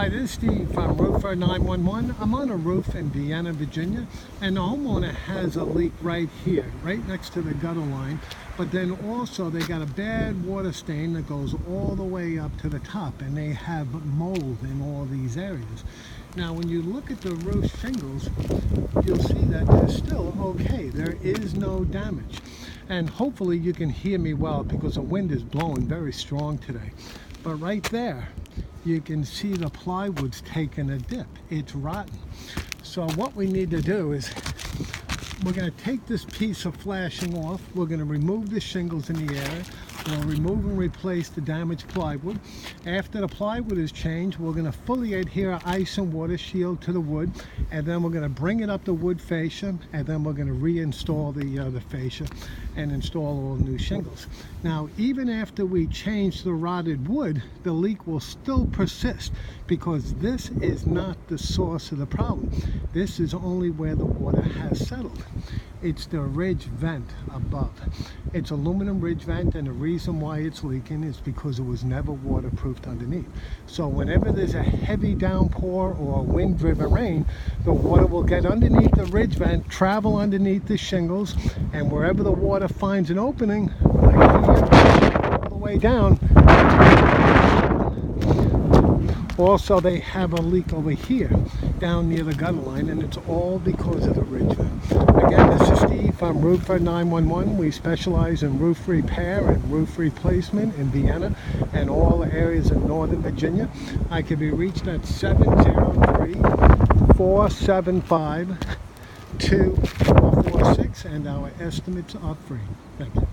Hi, this is Steve from Roofer 911. I'm on a roof in Vienna, Virginia, and the homeowner has a leak right here, right next to the gutter line. But then also they got a bad water stain that goes all the way up to the top, and they have mold in all these areas. Now, when you look at the roof shingles, you'll see that they're still okay. There is no damage. And hopefully you can hear me well because the wind is blowing very strong today. But right there, you can see the plywood's taken a dip. It's rotten. So what we need to do is we're going to take this piece of flashing off. We're going to remove the shingles in the area. We'll remove and replace the damaged plywood. After the plywood is changed, we're going to fully adhere ice and water shield to the wood, and then we're going to bring it up the wood fascia, and then we're going to reinstall the fascia and install all new shingles. Now, even after we change the rotted wood, the leak will still persist because this is not the source of the problem. This is only where the water has settled. It's the ridge vent above. It's aluminum ridge vent, and the reason why it's leaking is because it was never waterproofed underneath. So whenever there's a heavy downpour or wind-driven rain, the water will get underneath the ridge vent, travel underneath the shingles, and wherever the water finds an opening, like here, all the way down. Also, they have a leak over here, down near the gutter line, and it's all because of the ridge vent. Again, this is Steve from Roofer 911. We specialize in roof repair and roof replacement in Vienna and all areas of Northern Virginia. I can be reached at 703-475-2446, and our estimates are free. Thank you.